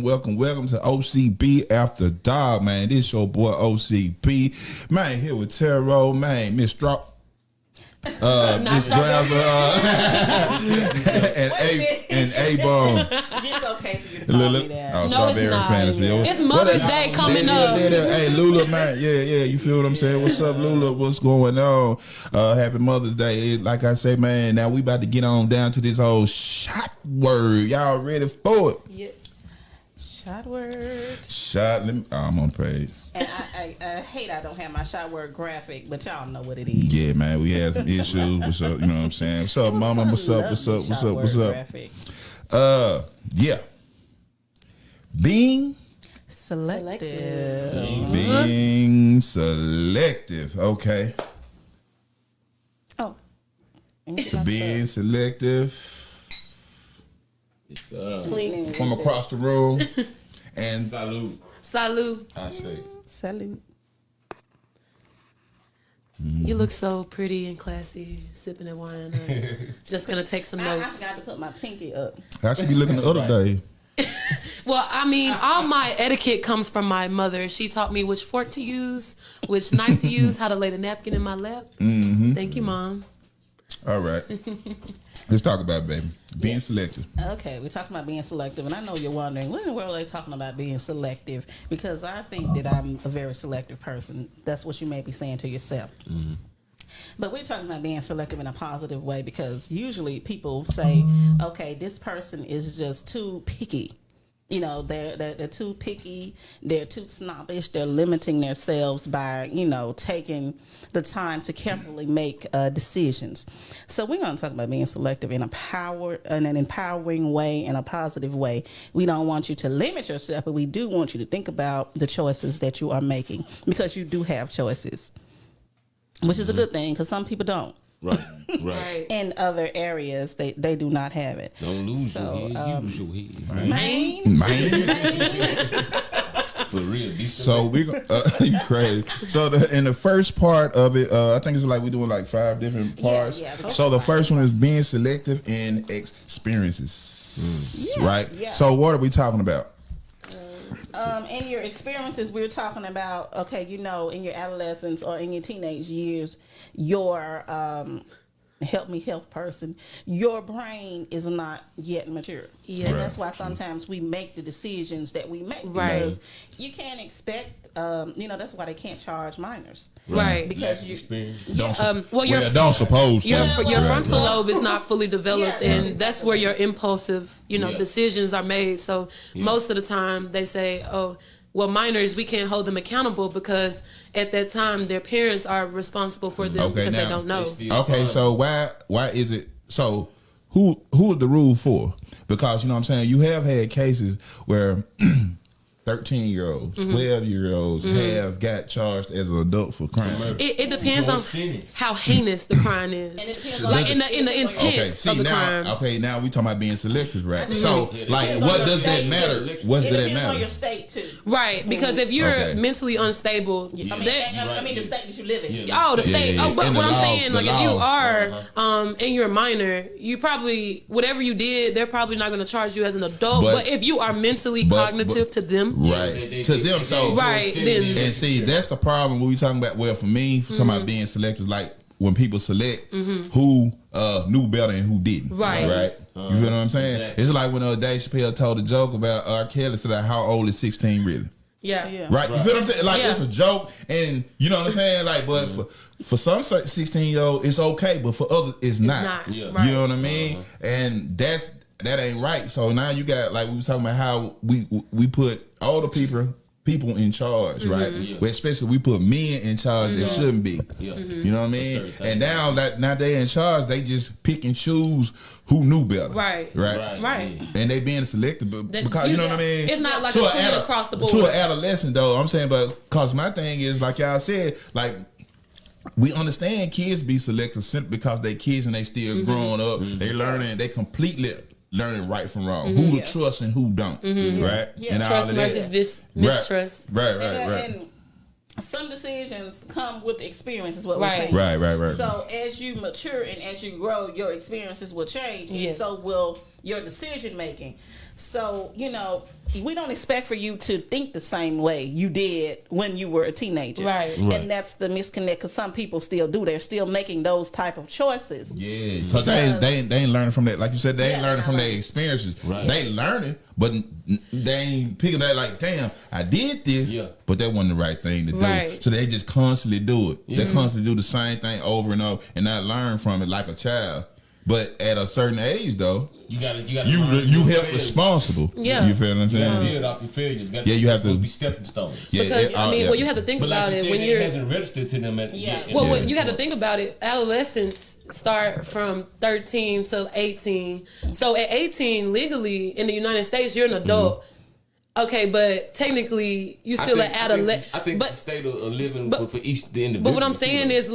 Welcome to O.C.B. After Dark, man. This your boy O.C.B. Man, here with Tero, man, Miss Drop. Miss Driver, and A-Bone. It's okay for you to call me that. Oh, No, it's not. Fantasy. It's Mother's Day coming up. Hey, Lula, man. Yeah, you feel what I'm saying? What's up, Lula? What's going on? Happy Mother's Day. Like I say, man, now we about to get on down to this whole shot word. Y'all ready for it? Yes. Shot word. I'm on page. And I hate I don't have my shot word graphic, but y'all know what it is. Yeah, man, we had some issues. What's up? You know what I'm saying? What's up, mama? What's up? Graphic. Yeah. Being Selective. Being selective. Okay. Oh. Being selective. It's From across the room. And salute. I say. Salute. You look so pretty and classy, sipping that wine. Just gonna take some I notes. forgot to put my pinky up. I should be looking the other day. Well, I mean, all my etiquette comes from my mother. She taught me which fork to use, which knife to use, how to lay the napkin in my lap. Mm-hmm. Thank you, Mom. All right. Let's talk about it, baby. Being selective. Okay, we're talking about being selective, and I know you're wondering, what in the world are they talking about being selective? Because I think that I'm a very selective person. That's what you may be saying to yourself. Mm-hmm. But we're talking about being selective in a positive way, because usually people say, okay, this person is just too picky. You know, they're too picky, they're too snobbish, they're limiting themselves by, taking the time to carefully make decisions. So we're going to talk about being selective in an empowering way, in a positive way. We don't want you to limit yourself, but we do want you to think about the choices that you are making, because you do have choices, which is a good thing, because some people don't. Right. In other areas, they do not have it. Don't lose your head, use your head. Man. For real. So we you crazy. So in the first part of it, I think it's like we're doing like 5 different parts. Yeah. So the first one is being selective in experiences, right? Yeah. So what are we talking about? In your experiences, we're talking about, okay, in your adolescence or in your teenage years, your health person, your brain is not yet mature. Yes. And that's why sometimes we make the decisions that we make, because you can't expect, that's why they can't charge minors. Right. Because Don't suppose to. Your frontal lobe is not fully developed, and that's where your impulsive, decisions are made. So most of the time they say, oh, well, minors, we can't hold them accountable because at that time their parents are responsible for them because they don't know. Okay, so why is it so? Who is the rule for? Because you have had cases where 13-year-olds, 12-year-olds have got charged as an adult for crime. It depends on how heinous the crime is, like in the intent of the crime. Okay, now we talking about being selective, right? So, what does that matter? What does that matter? On your state too, right? Because if you're mentally unstable, the state that you live in. The state. Yeah. But what I'm saying, like, if you are and you're a minor, you probably whatever you did, they're probably not going to charge you as an adult. But if you are mentally cognitive to them. Right. To them. So then. And see, that's the problem when we talking about, well, for me, talking about being selective, like when people select who knew better and who didn't. Right. You feel what I'm saying? Exactly. It's like when Dave Chappelle told a joke about R. Kelly, said, how old is 16 really? Yeah. Right. You feel what I'm saying? Like, it's a joke, and you know what I'm saying? Like, but for some 16-year-old, it's okay, but for others, it's not. You know what I mean? And that ain't right. So now you got, like we was talking about how we put all the people in charge, right? Yeah. But especially we put men in charge that shouldn't be. Yeah. You know what I mean? And now they in charge, they just pick and choose who knew better. Right. And they being selective because you know what I mean? It's not like a across the board. To an adolescent though, I'm saying, but because my thing is, like y'all said, like, we understand kids be selective simply because they kids and they still growing up. They learning, they completely learning right from wrong, who to trust and who don't, right? Yeah. And trust versus mistrust. Right. And some decisions come with experience, is what we're saying. Right. So as you mature and as you grow, your experiences will change, and so will your decision making. So, we don't expect for you to think the same way you did when you were a teenager. Right. And that's the disconnect, because some people still do. They're still making those type of choices. Yeah, because they ain't learning from that. Like you said, they ain't learning from their experiences. Right. They learning, but they ain't picking that like, damn, I did this, but that wasn't the right thing to do. Right. So they just constantly do it. Yeah. They constantly do the same thing over and over and not learn from it like a child. But at a certain age, though, you help responsible. Yeah, you feel what I'm saying? You gotta build off your failures. You have to be stepping stones. Yeah, because you have to think about it when it hasn't registered to them. You have to think about it. Adolescents start from 13 to 18. So at 18, legally in the United States, you're an adult. Okay, but technically, you still an adolescent. I think it's a state of living for each the individual. But what I'm saying is,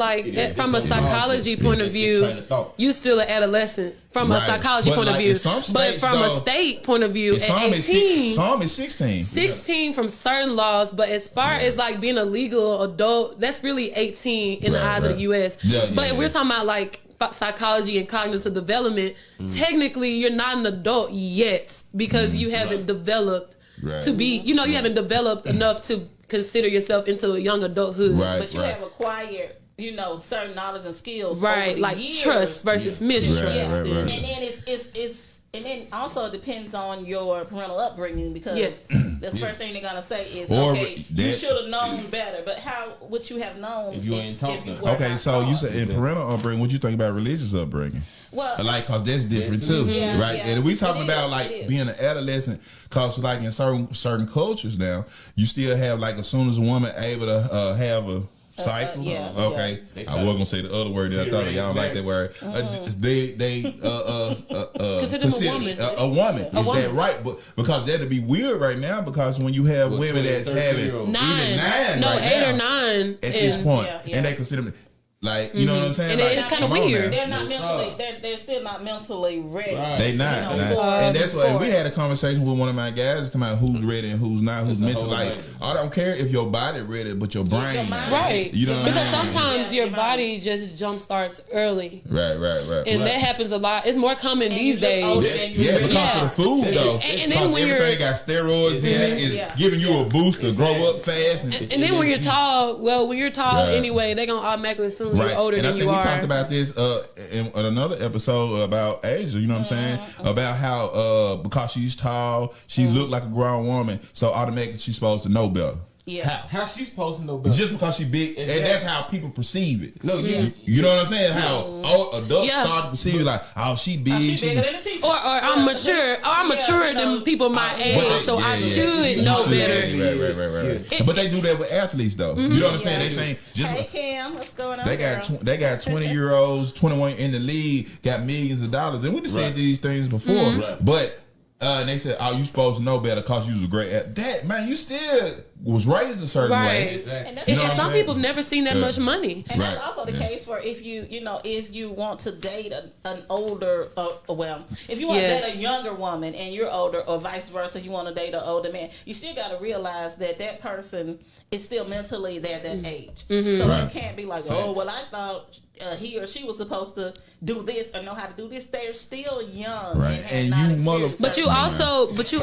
from a psychology point of view, you still an adolescent from a psychology point of view. But from a state point of view, at 18, some is 16. 16 from certain laws. But as far as like being a legal adult, that's really 18 in the eyes of the U.S. But if we're talking about like psychology and cognitive development, technically, you're not an adult yet because you haven't developed. To be, you haven't developed enough to consider yourself into a young adulthood. But you have acquired, certain knowledge and skills. Right, like years. Trust versus mistrust. And then and then also it depends on your parental upbringing, because the first thing they're gonna say is, you should have known better. But how would you have known if you ain't talking? Okay, so you said in parental upbringing, what you think about religious upbringing? Well, cause that's different too, right? And we talking about like being an adolescent, cause like in certain cultures now, you still have like as soon as a woman able to have a cycle. I was gonna say the other word that I thought y'all don't like that word. They consider a woman. Is that right? But because that'd be weird right now, because when you have women that's having even 8 or 9 at this point, and they consider them. Like, you know what I'm saying? And like, it's kind of weird. They're not they're still not mentally ready. Right. They not. And that's why we had a conversation with one of my guys talking about who's ready and who's not, who's mentally. Like, I don't care if your body ready, but your brain. Right. You know what because sometimes your body just jump starts early. Right. And that happens a lot. It's more common these days. Yeah, because of the food, though. And then when everything got steroids in it, it's giving you a boost to grow up fast. And then when you're tall, anyway, they're going to automatically assume you're older than you are. And I think we talked about this in another episode about Ajah, you know what I'm saying? About how because she's tall, she looked like a grown woman, so automatically she's supposed to know better. Yeah. How she's supposed to know better? Just because she big, and that's how people perceive it. No, you know what I'm saying? How adults start to perceive it like, oh, she big. She bigger than the teacher. Or I'm mature. Or I'm mature than people my age, so I should know better. Right. But they do that with athletes, though. You know what I'm saying? They think just. Hey, Cam, what's going on? They got 20-year-olds, 21 in the league, got millions of dollars, and we just said these things before, but. And they said, "Oh, you supposed to know better because you was a great that man. You still was raised a certain way." Exactly. And some people have never seen that much money. And that's also the case for if you want to date an older, if you want to date a younger woman and you're older, or vice versa, you want to date an older man, you still got to realize that person is still mentally there that age. So you can't be like, oh, well, I thought he or she was supposed to do this or know how to do this. They're still young, and you mother. But you also take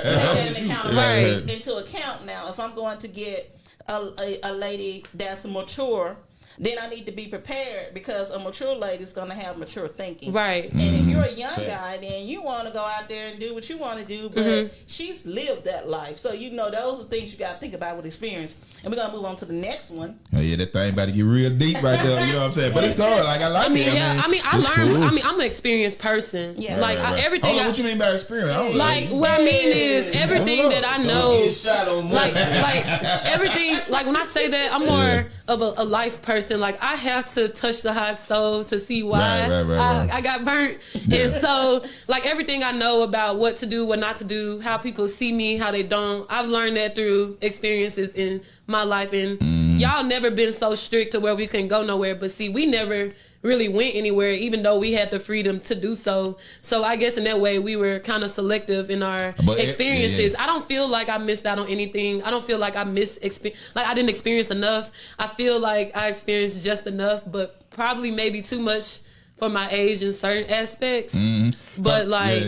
that into account now. If I'm going to get a lady that's mature, then I need to be prepared, because a mature lady is going to have mature thinking. Right. And if you're a young guy, then you want to go out there and do what you want to do, but she's lived that life. So, those are things you got to think about with experience. And we're going to move on to the next one. Oh, yeah, that thing about to get real deep right there. You know what I'm saying? But it's good. Like, I like it. I learned. Cool. I'm an experienced person. Yeah. Everything. What you mean by experience? What I mean is everything that I know. Like everything. Like when I say that, I'm more of a life person. Like I have to touch the hot stove to see why I got burnt. And so like everything I know about what to do, what not to do, how people see me, how they don't, I've learned that through experiences in my life. And y'all never been so strict to where we couldn't go nowhere. But see, we never really went anywhere, even though we had the freedom to do so. So I guess in that way, we were kind of selective in our experiences. I don't feel like I missed out on anything. I don't feel like I like I didn't experience enough. I feel like I experienced just enough, but probably maybe too much for my age in certain aspects. Mm-hmm. But like,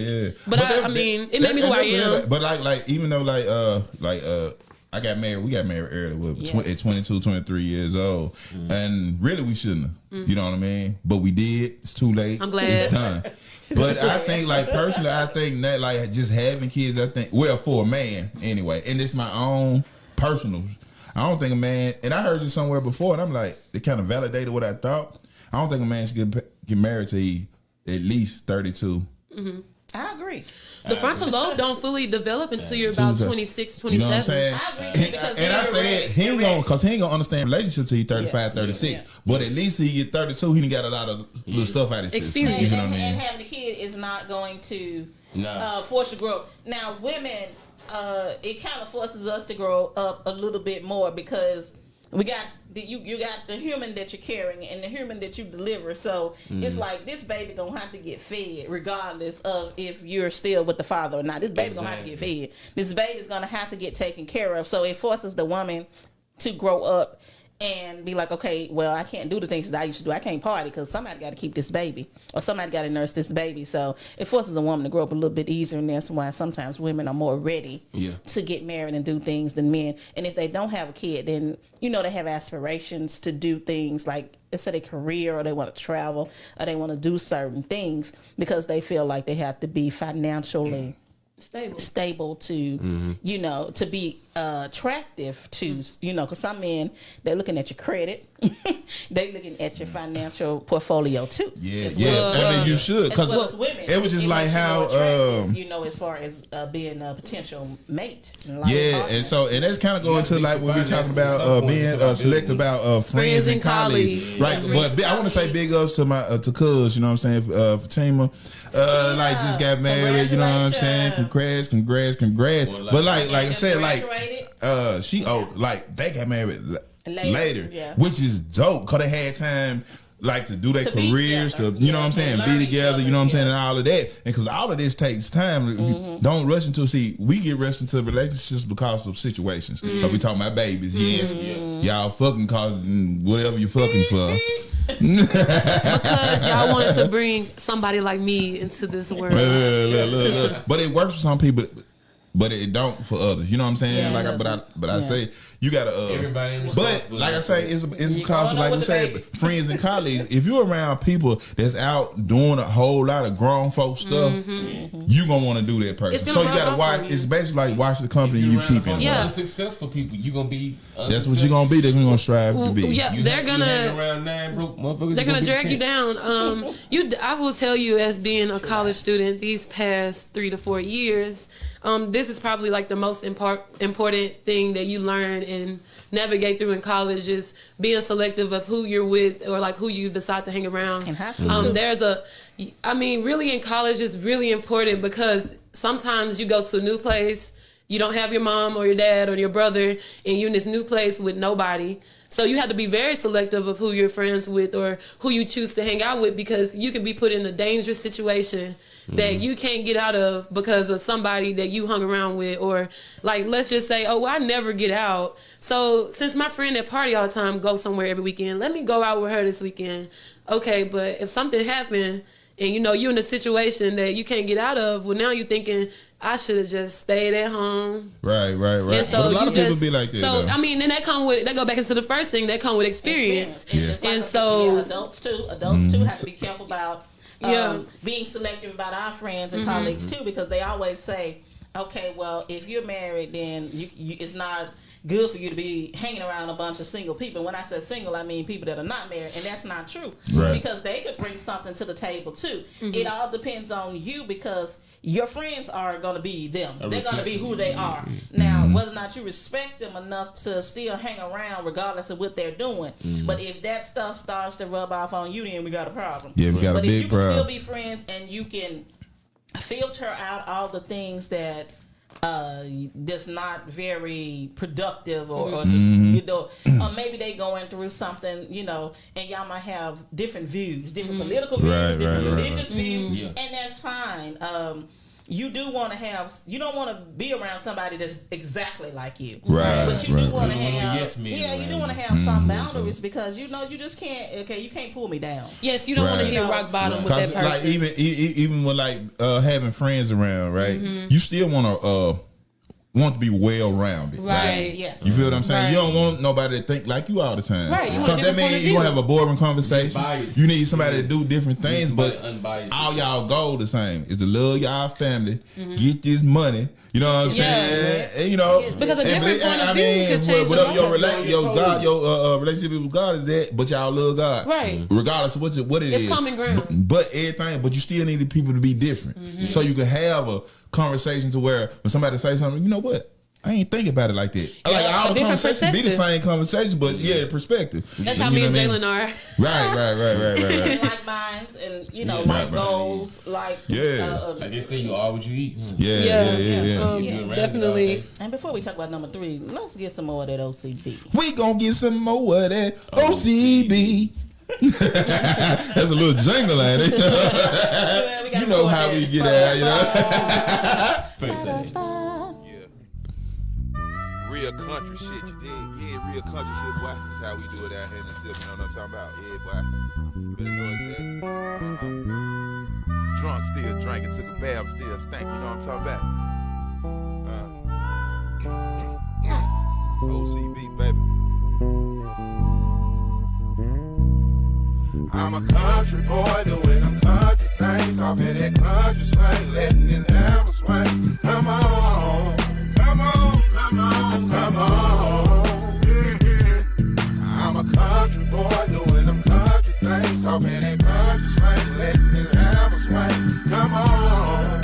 but I mean, it made me who I am. But like even though I got married. We got married early, at 22, 23 years old, and really we shouldn't have. You know what I mean? But we did. It's too late. I'm glad it's done. But I think, like personally, I think that like just having kids, I think for a man anyway, and it's my own personal. I don't think a man, and I heard it somewhere before, and I'm like, it kind of validated what I thought. I don't think a man should get married to at least 32. Mm-hmm. I agree. The frontal lobe don't fully develop until you're about 26, 27. You know what I'm saying? I agree. And I say that he ain't gonna understand relationships till he's 35, 36. Yeah. But at least he get 32, he done got a lot of little stuff out of his experience. system. You know what I mean? And having a kid is not going to force you to grow. Now, women, it kind of forces us to grow up a little bit more because we got you got the human that you're carrying and the human that you deliver. So it's like this baby gonna have to get fed regardless of if you're still with the father or not. This baby gonna have to get fed. This baby's gonna have to get taken care of. So it forces the woman to grow up and be like, okay, well, I can't do the things that I used to do. I can't party because somebody got to keep this baby or somebody got to nurse this baby. So it forces a woman to grow up a little bit easier, and that's why sometimes women are more ready to get married and do things than men. And if they don't have a kid, then, you know, they have aspirations to do things like, let's say, their career, or they want to travel, or they want to do certain things because they feel like they have to be financially stable to you know, to be attractive to, you know, because some men, they're looking at your credit, they looking at your financial portfolio too. I mean, you should, because it was just like how you know, as far as being a potential mate. And that's kind of going to like when we talking about being selective about friends and colleagues, right? But I want to say big ups to my to cuz, you know what I'm saying, Fatima, like just got married, you know what I'm saying, congrats. But like I said, like she like they got married later, which is dope because they had time like to do their careers, to you know what I'm saying, be together, you know what I'm saying, and all of that. And because all of this takes time, don't rush into we get rushed into relationships because of situations. Like we talking about babies, y'all fucking cause whatever you fucking for. Because y'all wanted to bring somebody like me into this world. Look. But it works for some people, but it don't for others. You know what I'm saying? I say you gotta. Everybody. But like I say, it's because like we said, friends and colleagues. If you're around people that's out doing a whole lot of grown folk stuff, you gonna want to do that person. So you gotta watch. It's basically like watch the company you keep in. Yeah, successful people, you gonna be. That's what you gonna be. They're gonna strive to be. Yeah, they're gonna drag you down. I will tell you, as being a college student, these past 3 to 4 years. This is probably like the most important thing that you learn and navigate through in college is being selective of who you're with or like who you decide to hang around. Really in college is really important because sometimes you go to a new place, you don't have your mom or your dad or your brother, and you're in this new place with nobody. So you have to be very selective of who you're friends with or who you choose to hang out with because you can be put in a dangerous situation that you can't get out of because of somebody that you hung around with. Or like, let's just say, I never get out. So since my friend that party all the time goes somewhere every weekend, let me go out with her this weekend. Okay, but if something happened and you know you're in a situation that you can't get out of, well now you're thinking, I should have just stayed at home. Right. And so but a lot of people be like that. So though. I mean, then that go back into the first thing, that come with experience. And so adults too have to be careful about being selective about our friends and colleagues too, because they always say, okay, well, if you're married, then it's not good for you to be hanging around a bunch of single people. When I say single, I mean people that are not married, and that's not true. Right. Because they could bring something to the table too. It all depends on you because your friends are going to be them. They're going to be who they are. Now, whether or not you respect them enough to still hang around regardless of what they're doing. But if that stuff starts to rub off on you, then we got a problem. Yeah, we got a big problem. But if you can still be friends and you can filter out all the things that that's not very productive or you know, or maybe they going through something, you know, and y'all might have different views, different political views, different religious views, and that's fine. you do want to have, you don't want to be around somebody that's exactly like you. Right. But you do want to have, yes, you do want to have some boundaries because you just can't, you can't pull me down. Yes, you don't want to hit rock bottom with that person. Like even with like having friends around, right? You still want to be well rounded, right? Yes. You feel what I'm saying? Right. You don't want nobody to think like you all the time, right? Because that means you gonna have a boring conversation. You need somebody to do different things, but all y'all goal the same is to love y'all family, get this money. You know what I'm saying? And, you know, because a different point of view could change whatever your relationship with God is that, but y'all love God, right? Regardless of what it is, it's common ground. But everything, but you still need the people to be different, so you can have a conversation to where when somebody say something, you know what? I ain't think about it like that. Like all the conversations be the same conversation, but the perspective. That's how me and Jalen are. Right. Like minds and like goals, like like they say, you are what you eat. Yeah. Definitely. And before we talk about number 3, let's get some more of that O.C.B. We gonna get some more of that O.C.B. That's a little jingle, ain't it? You know how we get out, Face it. Real country shit, you dig? Yeah, real country shit, boy. That's how we do it out here in the city. You know what I'm talking about? Yeah, boy. You better know it, Jack. Drunk, still drinking, took a bath, still stank. You know what I'm talking about? O.C.B, baby. I'm a country boy doing them country things. Talking that country slang, letting it hammer swing. Come on. Come on, I'm a country boy doing them country things, talking that country slang, letting this hammer swing. Come on.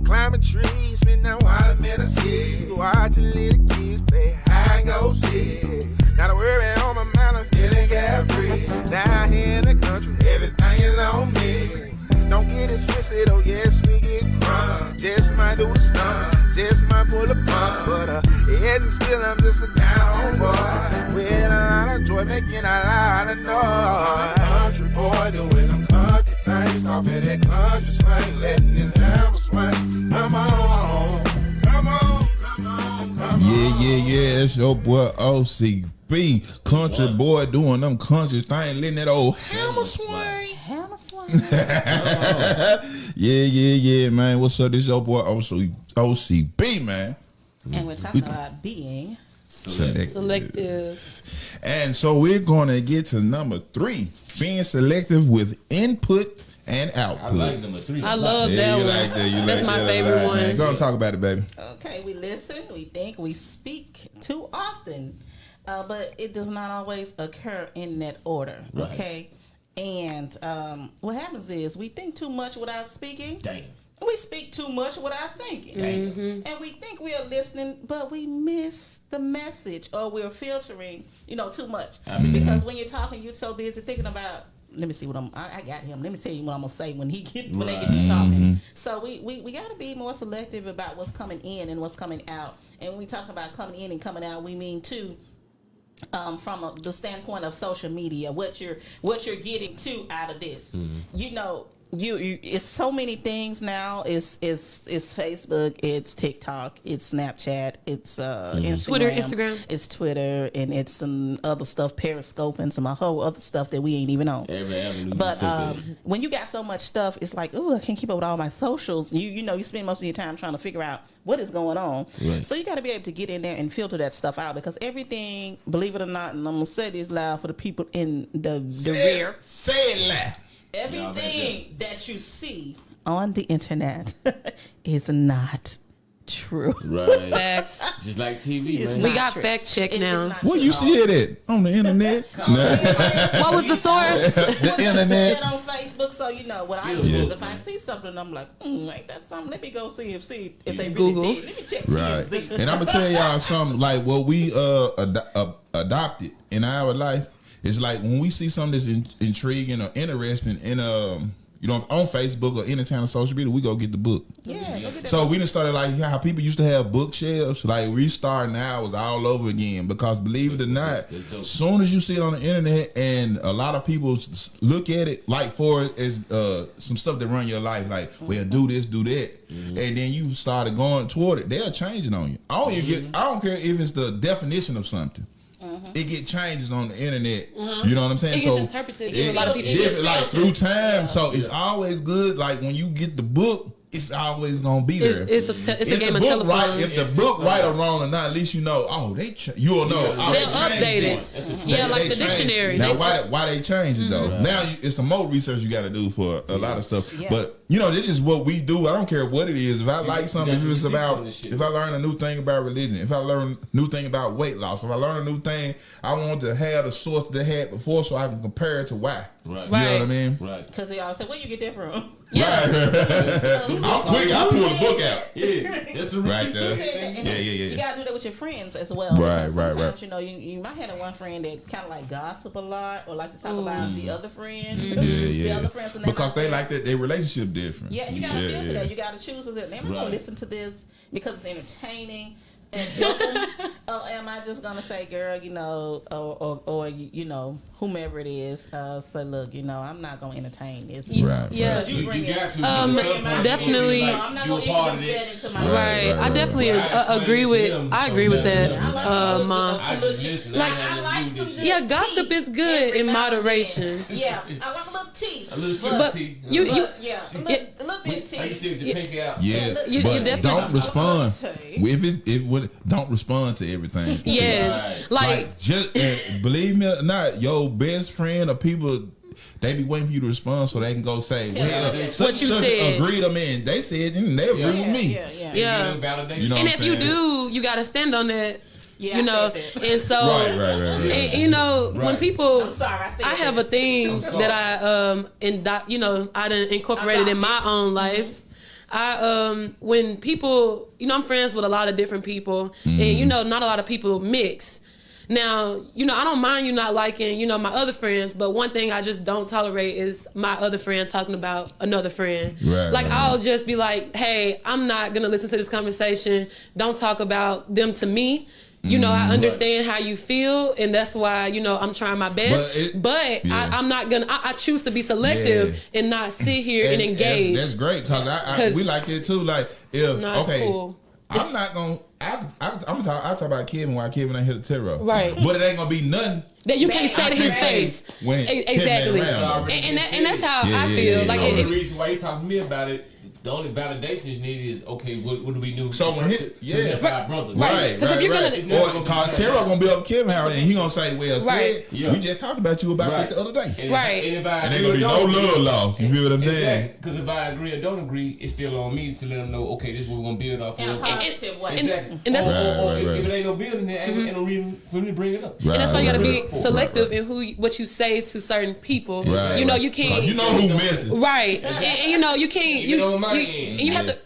Climbing trees, spending a while in Tennessee, watching little kids play hide and go seek. Not a worry on my mind, I'm feeling carefree. Down here in the country, everything is on me. Don't get it twisted, oh yes, we get crunk. Just might do the stunt, just might pull a pump. But head and still, I'm just a down boy. With a lot of joy, making a lot of noise. I'm a country boy doing them country things. Talking that country slang, letting this hammer swing. Come on. Yeah, it's your boy O.C.B. Country boy doing them country things, letting that old hammer swing. Yeah, man. What's up? This your boy O.C.B, man. And we're talking about being selective. And so we're gonna get to number 3, being selective with input and output. I like number 3. I love that one. That's my favorite one. Man. Go and talk about it, baby. Okay, we listen, we think, we speak too often, but it does not always occur in that order. Right. Okay. And what happens is we think too much without speaking. Damn. We speak too much without thinking. And we think we are listening, but we miss the message, or we're filtering, too much. Because when you're talking, you're so busy thinking about, let me see what I got him. Let me tell you what I'm going to say when they get to talking. So we got to be more selective about what's coming in and what's coming out. And when we talk about coming in and coming out, we mean too, from the standpoint of social media, what you're getting to out of this. You it's so many things now. It's Facebook, it's TikTok, it's Snapchat, it's Instagram, it's Twitter, and it's some other stuff, Periscope, and some whole other stuff that we ain't even on. But when you got so much stuff, it's like, I can't keep up with all my socials. You spend most of your time trying to figure out what is going on. Right. So you got to be able to get in there and filter that stuff out, because everything, believe it or not, and I'm gonna say this loud for the people in the rear. Say it loud. Everything that you see on the internet is not true. Right. Facts. Just like TV, man. We got fact check now. What you see it at? On the internet? What was the source? The internet. On Facebook, so what I do is if I see something, I'm like, ain't that something? Let me go see if they really Google. did. Let me check. Right. And I'm gonna tell y'all something, like what we adopted in our life. It's like when we see something that's intriguing or interesting in on Facebook or any kind of social media, we go get the book. Yeah. So we done started like how people used to have bookshelves. Like we start now is all over again because believe it or not, as soon as you see it on the internet and a lot of people look at it like for it as some stuff that run your life, like well do this, do that, and then you started going toward it, they're changing on you. I don't care if it's the definition of something. It get changes on the internet. You know what I'm saying? It gets interpreted. A lot of people different, like through time. So it's always good. Like when you get the book, it's always gonna be there. It's a game of telephone. Right, if the book right or wrong or not, at least you know. Oh, you'll know. They'll update it. Yeah, like the dictionary. Now, why they change it though? Now it's the more research you got to do for a lot of stuff. Yeah. But this is what we do. I don't care what it is. If I like something, if it's about, if I learn a new thing about religion, if I learn a new thing about weight loss, if I learn a new thing, I want to have the source that they had before so I can compare it to why. Right. You know what I mean? Right. Because they all say, where you get that from? Yeah. I'm quick. I pull the book out. Yeah. That's the Right there. Yeah. You gotta do that with your friends as well. Right. Sometimes, you might have that one friend that kind of like gossip a lot or like to talk about the other friend. The other friends, because they like that their relationship different. Yeah, you gotta feel for that. You gotta choose. Am I gonna listen to this because it's entertaining? And am I just gonna say, girl, or whomever it is, say, look, I'm not gonna entertain this. Right. Yeah. You got to. Definitely. I'm not gonna introduce that into my right. I definitely agree with. I agree with that, Mom. I like some good yeah, gossip is good in moderation. Yeah, I like a little tea. A little tea. A little bit of tea. How you see with your pinky out? Yeah, you but definitely don't respond. Don't respond to everything. Yes, like just believe me or not, your best friend or people, they be waiting for you to respond so they can go say, well, what you said. Agreed them in. They said and they agree with me. Yeah. And if you do, you got to stand on that. Yeah, and so, right. And, when people, I'm sorry, I have a thing that I done incorporated in my own life. When people, I'm friends with a lot of different people, and not a lot of people mix. Now, I don't mind you not liking, my other friends, but one thing I just don't tolerate is my other friend talking about another friend. I'll just be like, hey, I'm not gonna listen to this conversation. Don't talk about them to me. I understand how you feel, and that's why, I'm trying my best. But I'm not gonna. I choose to be selective and not sit here and engage. That's great because we like it too. Like, if cool. I'm not gonna. I talk about Kevin while Kevin ain't hit the Tero. Right. But it ain't gonna be nothing that you can't say to his face. Exactly. And that's how I feel. The only reason why you talking to me about it. The only validation is needed is what do we do? So when our brother, right? Because if you're gonna, Tero gonna be up Kevin house and he gonna say, "Well, we just talked about you about it the other day." And ain't gonna be no love lost. You feel what I'm saying? Because if I agree or don't agree, it's still on me to let them know. Okay, this is what we're gonna build off in a of. positive way. Exactly. And that's if it ain't no building there, ain't no reason for me to bring it up. And that's why you gotta be selective in what you say to certain people. You can't. You know who messes. Right. And you can't. You have to.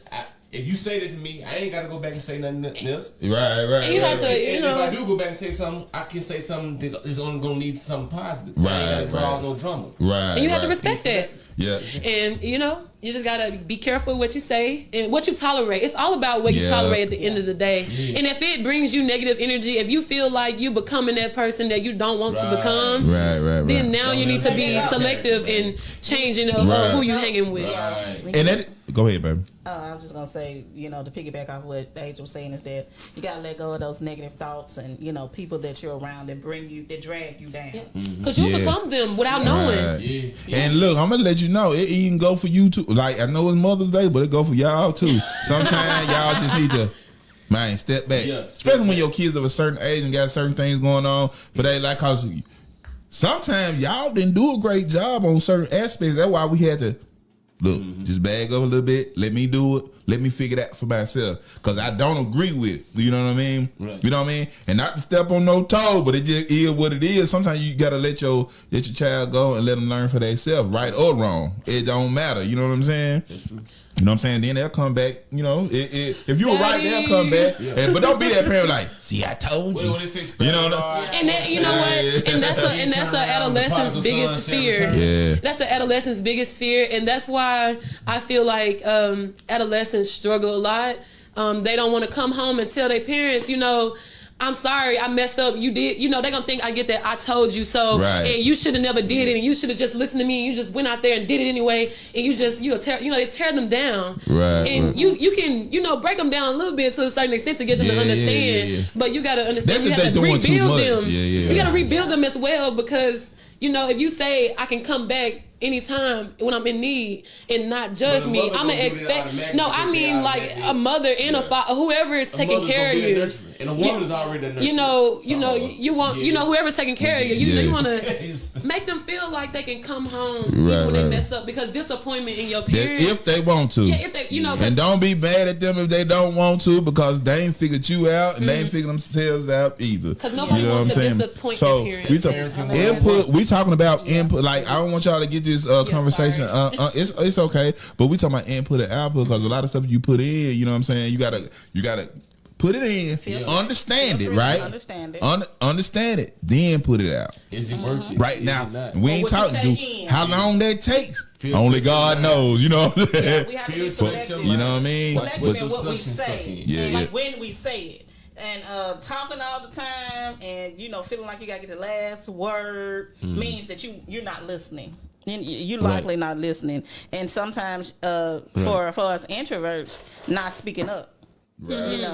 If you say that to me, I ain't got to go back and say nothing else. Right. And you have to, and if I do go back and say something, I can say something that is only going to lead to something positive. Right. I ain't got to draw no drama. Right. And you have to respect that. Yeah. And, you just got to be careful what you say and what you tolerate. It's all about what you tolerate at the end of the day. Yeah. And if it brings you negative energy, if you feel like you becoming that person that you don't want to become, then now you need to be selective in changing who you hanging with. Right. And that, go ahead, baby. I was just gonna say, to piggyback off what Ajah was saying is that you gotta let go of those negative thoughts and people that you're around that drag you down. Because you become them without knowing. Yeah. And look, I'm gonna let you know it even go for you too. Like I know it's Mother's Day, but it go for y'all too. Sometimes y'all just need to step back, especially when your kids of a certain age and got certain things going on. But they like cause sometimes y'all didn't do a great job on certain aspects. That's why we had to. Look, just bag up a little bit. Let me do it. Let me figure that for myself because I don't agree with it. You know what I mean? Right. You know what I mean? And not to step on no toe, but it just is what it is. Sometimes you gotta let your child go and let them learn for themselves, right or wrong. It don't matter. You know what I'm saying? That's true. You know what I'm saying? Then they'll come back. You know, if you were right, they'll come back. Yeah. But don't be that parent like, see, I told you. You know, and that, you know what? And that's a adolescent's biggest fear. Yeah, that's an adolescent's biggest fear, and that's why I feel like adolescents struggle a lot. They don't want to come home and tell their parents, you know, I'm sorry, I messed up. You did, you know, they're gonna think I get that I told you so, right. And you should have never did it, and you should have just listened to me. And you just went out there and did it anyway, and they tear them down, right? And you can, you know, break them down a little bit to a certain extent to get them to understand. Yeah. But you gotta understand, that's you have to rebuild them. You gotta rebuild them as well because, you know, if you say I can come back anytime when I'm in need and not judge me, I'm gonna expect. No, I mean like a mother and a father, whoever is taking care of you. And a woman's already a nurturer. You want, whoever's taking care of you. You want to make them feel like they can come home even when they mess up, because disappointment in your parents. If they want to. Yeah, if they, you know. And don't be mad at them if they don't want to, because they ain't figured you out and they ain't figured themselves out either. Because nobody wants to disappoint their parents. We talking about input. Like, I don't want y'all to get this conversation. It's okay, but we talking about input and output, because a lot of stuff you put in, you know what I'm saying, you gotta put it in, understand it, right? Understand it, then put it out. Is it worth it? Right now, we ain't talking how long that takes. Only God knows, you know what I'm saying? We have to be selective. You know what I mean? Selective in what we say. Like when we say it. And talking all the time and, you know, feeling like you got to get the last word means that you're not listening. You're likely not listening. And sometimes for us introverts, not speaking up. Right. You know,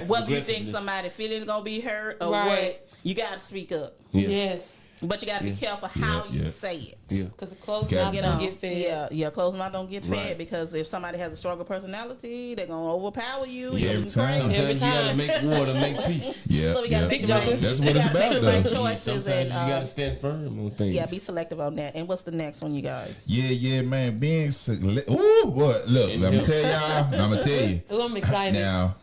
whether you think somebody's feelings gonna be hurt or what, you gotta speak up. Yes. But you gotta be careful how you say it. Because closed mouth don't get fed. Yeah, closed mouth don't get fed, because if somebody has a stronger personality, they're gonna overpower you. Every time. Sometimes you gotta make war to make peace. So we gotta big joker. That's what it's about, though. Choices sometimes you gotta stand firm on things. Yeah, be selective on that. And what's the next one, you guys? Yeah, man. Being selective. Ooh, boy. Look, let me tell y'all. I'm gonna tell you. Oh, I'm excited. Now,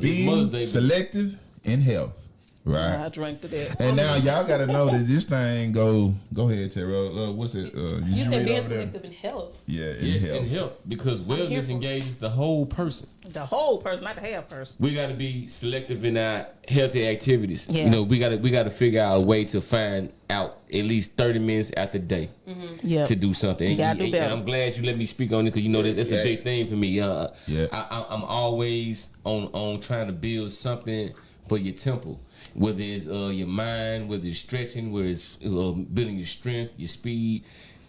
being selective in health. Right. I drank to that. And now y'all gotta know that this thing go ahead, Tero. What's it? You said being selective in health. Yeah, in health, because wellness engages the whole person. The whole person, not the half person. We got to be selective in our healthy activities. Yeah. You know, we got to figure out a way to find out at least 30 minutes out the day to do something. You gotta do better. And I'm glad you let me speak on it, because you know that's a big thing for me. I'm always on trying to build something for your temple. Whether it's your mind, whether it's stretching, whether it's building your strength, your speed,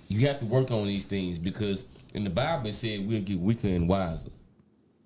you have to work on these things, because in the Bible it said we'll get weaker and wiser,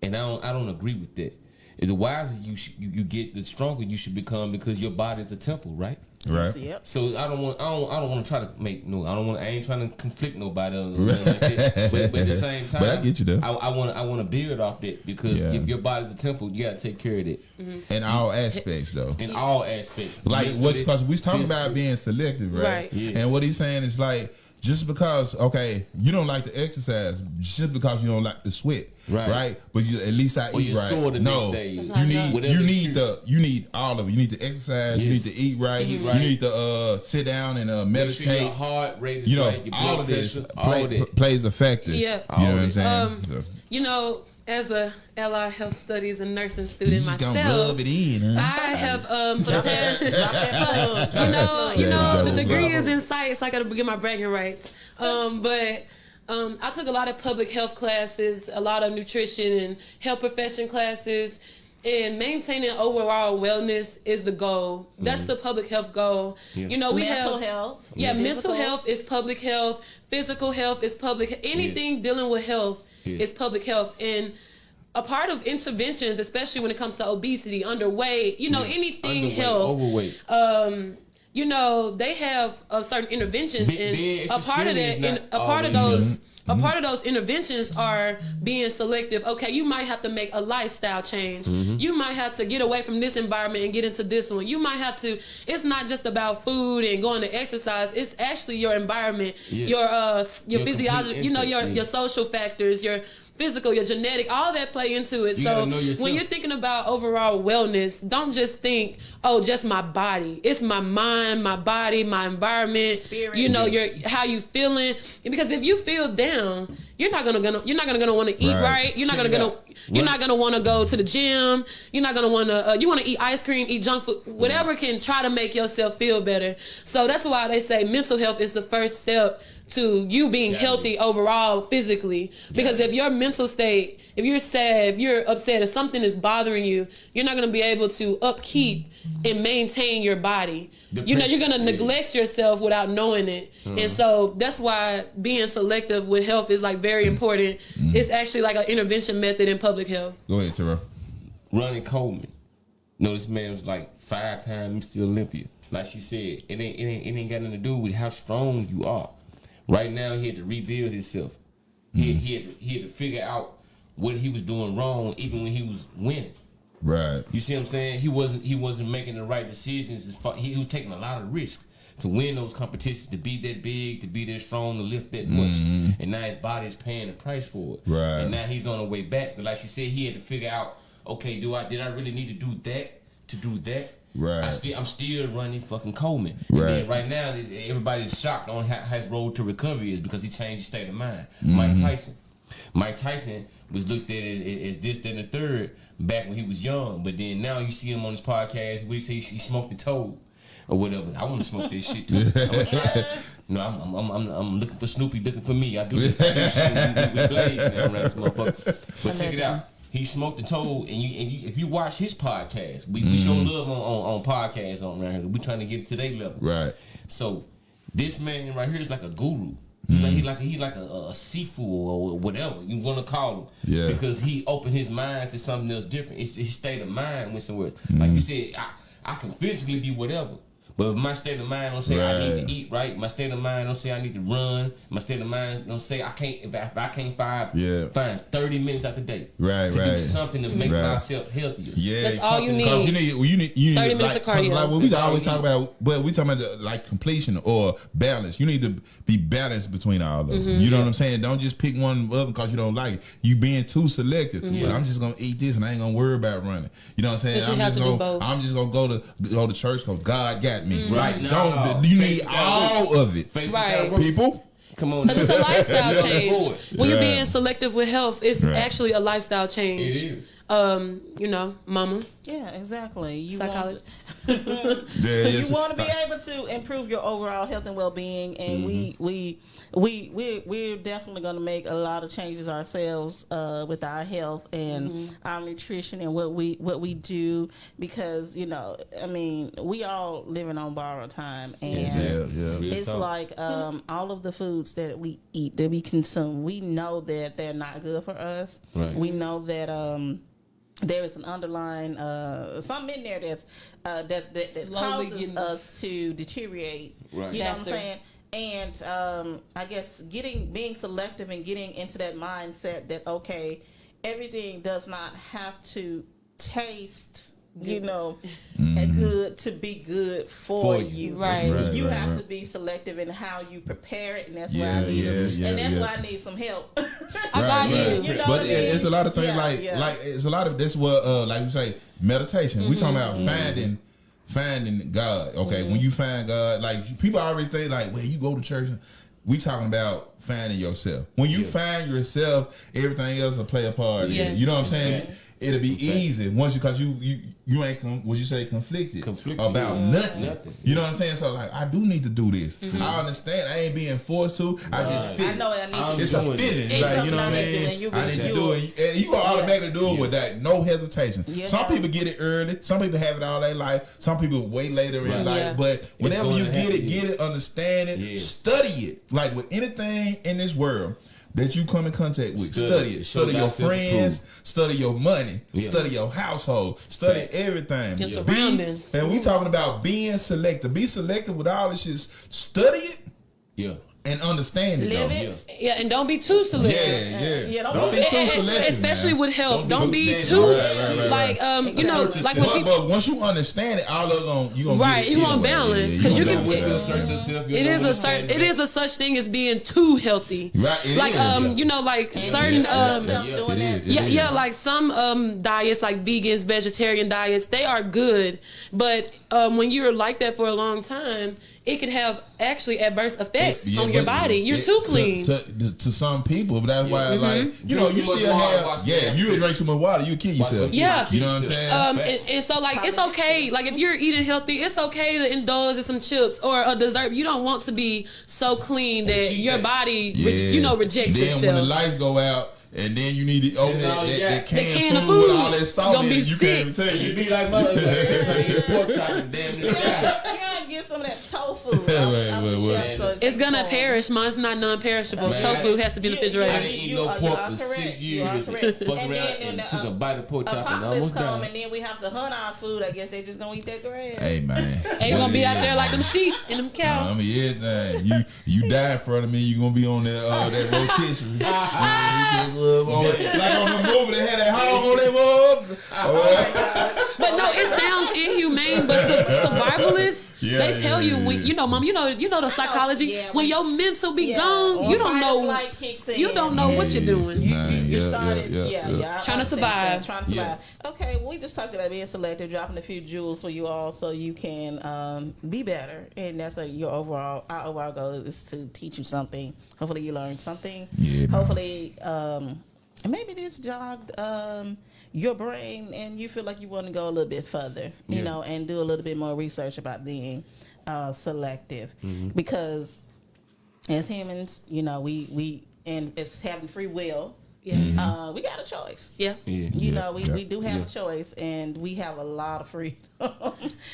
and I don't agree with that. The wiser you get, the stronger you should become, because your body is a temple, right? Right. Yep. So I don't want to try to I ain't trying to conflict nobody like that. But at the same time, but I get you though. I want to build off that, because if your body's a temple, you gotta take care of it. In all aspects, though. In all aspects. Like what's, because we talking about being selective, right? Yeah. And what he's saying is like, just because you don't like to exercise, just because you don't like to sweat, right? But you at least I eat right. No, you need all of it. You need to exercise. Yes. You need to eat right. You need to sit down and meditate. Make sure your heart rate is right. Your all of this plays a factor. Yeah, you know what I'm saying. You know, as a allied health studies and nursing student you just myself, gonna rub it in, huh? I have for the past, you know, the degree is in sight, so I got to get my bragging rights. But I took a lot of public health classes, a lot of nutrition and health profession classes, and maintaining overall wellness is the goal. That's the public health goal. Yeah. You know, we mental have health. Yeah, mental health is public health. Physical health is public. Anything dealing with health is public health. And a part of interventions, especially when it comes to obesity, underweight, you know, anything health, overweight. You know, they have certain interventions, and a part of that, and a part of those. A part of those interventions are being selective. Okay, you might have to make a lifestyle change. You might have to get away from this environment and get into this one. You might have to, it's not just about food and going to exercise. It's actually your environment, your physiology, you know, your social factors, your physical, your genetic, all that play into it. So when you're thinking about overall wellness, don't just think, oh, just my body. It's my mind, my body, my environment, spirit. You know, how you feeling. Because if you feel down, you're not gonna want to eat right. You're not gonna want to go to the gym. You're not gonna want to. You want to eat ice cream, eat junk food, whatever can try to make yourself feel better. So that's why they say mental health is the first step to you being healthy overall physically. Because if your mental state, if you're sad, if you're upset, if something is bothering you, you're not going to be able to upkeep and maintain your body. You know, you're going to neglect yourself without knowing it. And so that's why being selective with health is like very important. It's actually like an intervention method in public health. Go ahead, Tero. Ronnie Coleman. You know, this man was like 5-time Mr. Olympia. Like she said, it ain't got nothing to do with how strong you are. Right now, he had to rebuild himself. He had to figure out what he was doing wrong, even when he was winning. Right. You see what I'm saying? He wasn't making the right decisions. He was taking a lot of risks to win those competitions, to be that big, to be that strong, to lift that much. And now his body is paying the price for it. Right. And now he's on the way back. But like she said, he had to figure out, okay, did I really need to do that to do that? Right. I'm still running fucking Coleman. Right. And right now, everybody's shocked on how his road to recovery is because he changed his state of mind. Mike Tyson was looked at as this, that, and the third back when he was young. But then now you see him on his podcast where he says he smoked the toad or whatever. I want to smoke this shit too. I'm gonna try. No, I'm looking for Snoopy, looking for me. I do this shit with Blaze now around this motherfucker. But check it out. He smoked the toad, and if you watch his podcast, we show love on podcasts on around here. We trying to get it to their level. Right. So this man right here is like a guru. He's like a Sifu or whatever you want to call him. Yeah. Because he opened his mind to something else different. It's his state of mind went somewhere. Like you said, I can physically be whatever. But if my state of mind don't say I need to eat right, my state of mind don't say I need to run, my state of mind don't say I can't, if I can't find 30 minutes out the day to do something to make myself healthier. Yeah, that's all you need. Because you need 30 minutes like, of cardio. Like what we always talk about, but we talking about like completion or balance. You need to be balanced between all of them. You know what I'm saying? Don't just pick one of them because you don't like it. You being too selective. But I'm just gonna eat this and I ain't gonna worry about running. You know what I'm saying? I'm just gonna go to church because God got me. Right? No, you need all of it. Right, people. Come on, because it's a lifestyle change. When you're being selective with health, it's actually a lifestyle change. It is. You know, mama. Yeah, exactly. You psychology. You want to be able to improve your overall health and well-being, and we're definitely going to make a lot of changes ourselves with our health and our nutrition and what we do, because I mean, we all living on borrowed time, and it's like all of the foods that we eat, that we consume, we know that they're not good for us. Right. We know that there is an underlying something in there that's that causes us to deteriorate. Right. You know what I'm saying? And I guess being selective and getting into that mindset that everything does not have to taste good to be good for you. Right. You have to be selective in how you prepare it, and that's why I need and that's why I need some help. I got you. But it's a lot of things like it's a lot of this what like you say meditation. We talking about finding God. Okay, when you find God, like people always say like, well, you go to church. We talking about finding yourself. When you find yourself, everything else will play a part. Yes. You know what I'm saying? It'll be easy once because you ain't conflicted about nothing. You know what I'm saying? So like, I do need to do this. I understand. I ain't being forced to. I just feel. I know I need to. It's a feeling. Like, you know what I mean? I need to do it, and you gonna automatically do it with that, no hesitation. Yeah. Some people get it early. Some people have it all their life. Some people wait later in life. But whenever you get it, understand it, study it. Like with anything in this world that you come in contact with, study it. Study your friends, study your money, study your household, study everything. Your surroundings. And we talking about being selective. Be selective with all this shit. Study it. Yeah. and understand it. Live though. it. Yeah, and don't be too selective. Don't be too selective, especially man. with help. Don't be too like you know, like when people. But once you understand it, all of them you gonna right. You want balance because you can. It is a such thing as being too healthy. Right. Like you know, like certain like some diets, like vegans, vegetarian diets, they are good, but when you're like that for a long time, it can have actually adverse effects on your body. You're too clean to some people, but that's why like you still have you drink too much water, you kill yourself. Yeah, you know what I'm saying. And so like it's okay. Like if you're eating healthy, it's okay to indulge in some chips or a dessert. You don't want to be so clean that your body rejects itself. Then when the lights go out. And then you need to open that can of food with all that salt in it. You can't even take it. You be like mother, pork chop and damn near. You gotta get some of that tofu. It's gonna perish. Mine's not non-perishable. Tofu has to be in the refrigerator. I didn't eat no pork for 6 years. Fuck around and took a bite of pork chop and almost died. And then we have to hunt our food. I guess they just gonna eat that grass. Hey man, they gonna be out there like them sheep and them cows. I mean, everything. You die in front of me, you gonna be on that rotisserie. Like on the movie, they had that hog on that mug. But no, it sounds inhumane. But survivalists, they tell you when Mom, you know the psychology. When your mental be gone, you don't know. You don't know what you're doing. You started, trying to survive. Okay, well, we just talked about being selective, dropping a few jewels for you all, so you can be better, and that's our overall goal is to teach you something. Hopefully, you learned something. Yeah, hopefully. Maybe this jogged your brain and you feel like you want to go a little bit further, you know, and do a little bit more research about being selective. Because as humans, you know, we and it's having free will. Yes. We got a choice. You know, we do have a choice, and we have a lot of freedom.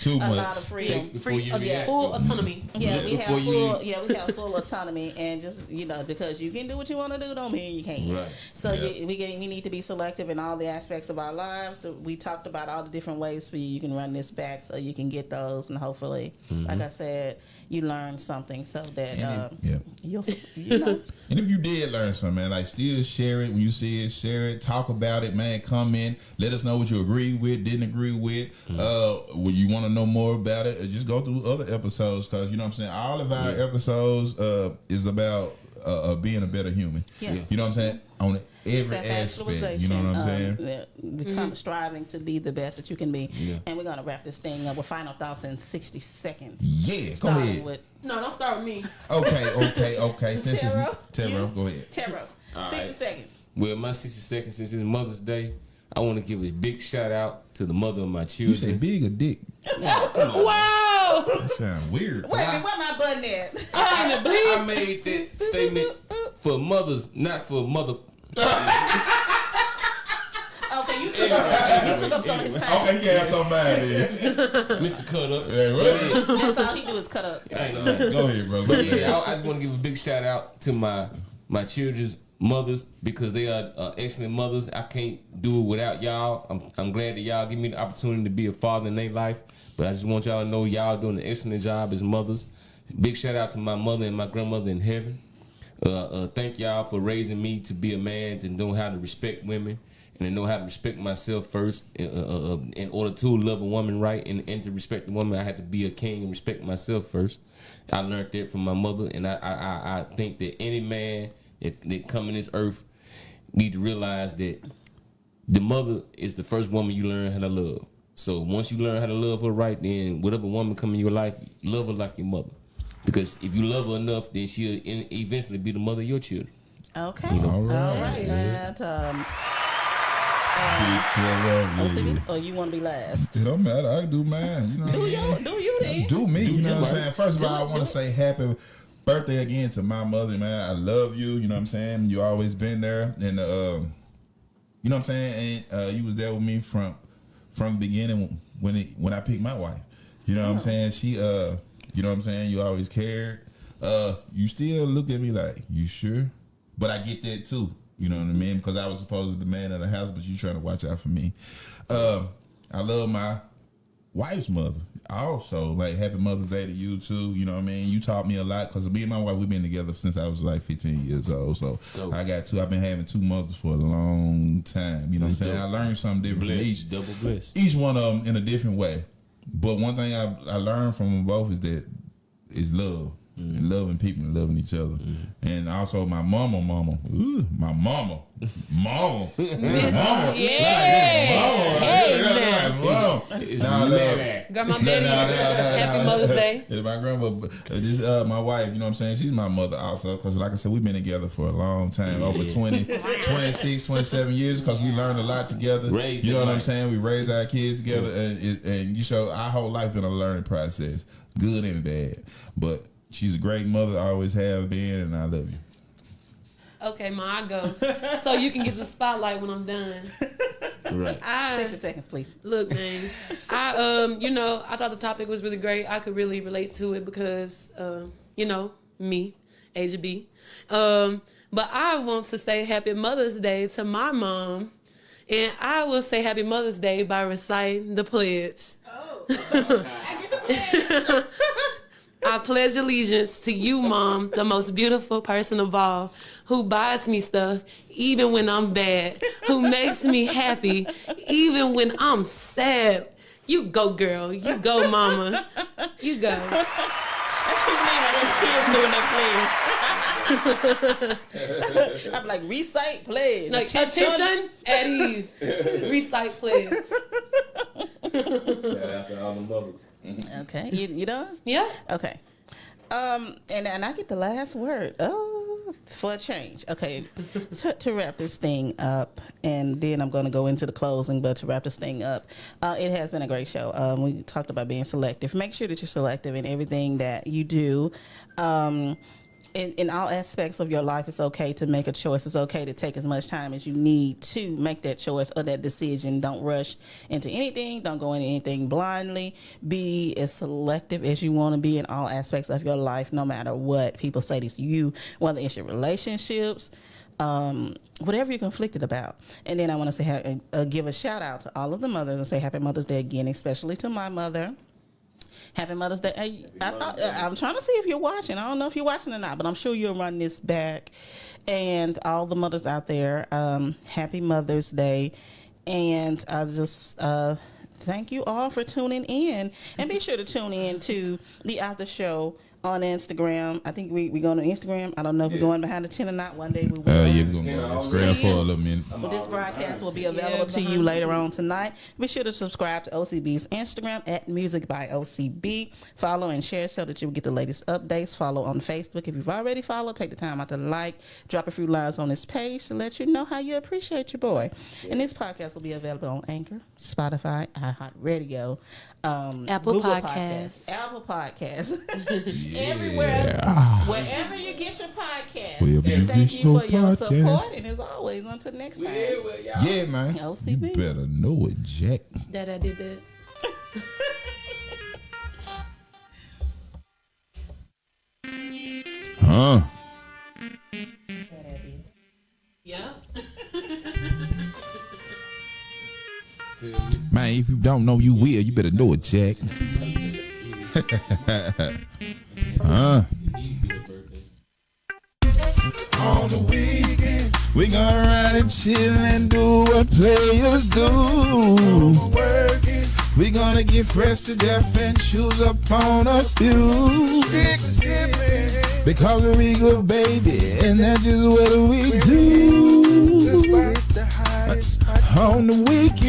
Too much. A lot of freedom. Full autonomy. We have full autonomy, and just because you can do what you want to do, don't mean you can't. Right. So we need to be selective in all the aspects of our lives. We talked about all the different ways for you. You can run this back, so you can get those, and hopefully, like I said, you learn something, so that you'll. And if you did learn something, man, like still share it when you see it. Share it. Talk about it, man. Come in. Let us know what you agree with, didn't agree with. When you want to know more about it, just go through other episodes, because you know what I'm saying. All of our episodes is about being a better human. Yes. You know what I'm saying. On every aspect. You know what I'm saying. Striving to be the best that you can be. And we're gonna wrap this thing up with final thoughts in 60 seconds. Yeah, go ahead. No, don't start with me. Okay. Since Tero, go ahead. Tero, 60 seconds. Well, my 60 seconds since it's Mother's Day, I want to give a big shout out to the mother of my children. You say big or dick? Wow. That sounds weird. Wait, where my button at? I made that statement for mothers, not for mother. Okay, you took up some of his time. Okay, you can have some mine then. Mr. Cut Up. That's all he do is cut up. Go ahead, bro. I just want to give a big shout out to my children's mothers, because they are excellent mothers. I can't do it without y'all. I'm glad that y'all give me the opportunity to be a father in their life, but I just want y'all to know y'all doing an excellent job as mothers. Big shout out to my mother and my grandmother in heaven. Thank y'all for raising me to be a man, to know how to respect women, and to know how to respect myself first. In order to love a woman right and to respect the woman, I had to be a king and respect myself first. I learned that from my mother, and I think that any man that come in this earth need to realize that the mother is the first woman you learn how to love. So once you learn how to love her right, then whatever woman come in your life, love her like your mother. Because if you love her enough, then she'll eventually be the mother of your children. Okay. All right. O.C.B, or you want to be last? It don't matter. I can do mine. You know do you then? Do me. You know what I'm saying? First of all, I want to say happy birthday again to my mother, man. I love you. You know what I'm saying? You always been there, and you know what I'm saying. And you was there with me from the beginning when I picked my wife. You know what I'm saying? She you know what I'm saying. You always cared. You still look at me like, you sure? But I get that too. You know what I mean? Because I was supposed to be the man of the house, but you trying to watch out for me. I love my wife's mother. Also, like, happy Mother's Day to you too. You know what I mean? You taught me a lot because me and my wife, we've been together since I was like 15 years old. So I got two. I've been having two mothers for a long time. You know what I'm saying? I learned something different from each. Double bliss. Each one of them in a different way. But one thing I learned from them both is love. And loving people and loving each other. And also my mama. Ooh, my mama. Mama. Got my baby. Happy Mother's Day. My grandma, my wife, you know what I'm saying? She's my mother also. Because like I said, we've been together for a long time. Over 20, 26, 27 years. Because we learned a lot together. You know what I'm saying? We raised our kids together. And you show our whole life been a learning process. Good and bad. But she's a great mother, always have been, and I love you. Okay, Ma, I go. So you can get the spotlight when I'm done. Right. 60 seconds, please. Look, man. I thought the topic was really great. I could really relate to it because, me, Ajah B. But I want to say Happy Mother's Day to my mom. And I will say Happy Mother's Day by reciting the pledge. Oh. I pledge allegiance to you, Mom, the most beautiful person of all, who buys me stuff even when I'm bad, who makes me happy even when I'm sad. You go, girl. You go, Mama. You go. I'm like, recite pledge. Like, attention at ease. Recite pledge. Shout out to all the mothers. Okay, you done? Yeah. Okay. And I get the last word. Oh, for a change. Okay, to wrap this thing up, and then I'm going to go into the closing. But to wrap this thing up, it has been a great show. We talked about being selective. Make sure that you're selective in everything that you do. In all aspects of your life, it's okay to make a choice. It's okay to take as much time as you need to make that choice or that decision. Don't rush into anything. Don't go into anything blindly. Be as selective as you want to be in all aspects of your life, no matter what people say to you, whether it's your relationships, whatever you're conflicted about. And then I want to say, give a shout out to all of the mothers and say Happy Mother's Day again, especially to my mother. Happy Mother's Day. Hey, I'm trying to see if you're watching. I don't know if you're watching or not, but I'm sure you'll run this back. And all the mothers out there, Happy Mother's Day. And I just thank you all for tuning in. And be sure to tune in to the After Show on Instagram. I think we going to Instagram. I don't know if we're going behind the 10 or not. One day we will. We're going to go on Instagram for a little minute. But this broadcast will be available to you later on tonight. Be sure to subscribe to O.C.B's Instagram at Music by O.C.B. Follow and share so that you will get the latest updates. Follow on Facebook. If you've already followed, take the time out to like, drop a few lines on this page to let you know how you appreciate your boy. And this podcast will be available on Anchor, Spotify, iHeartRadio, Apple Google Podcasts. Apple Podcasts. Everywhere, wherever you get your podcast. Thank you for your support, and as always, until next time. Yeah, man. O.C.B. You better know it, Jack. That I did that. Huh? Yeah. Man, if you don't know, you will. You better know it, Jack. On the weekend, we gonna ride and chill and do what players do. We gonna get fresh to death and choose upon a few. Because we good, baby, and that's just what we do. On the weekend.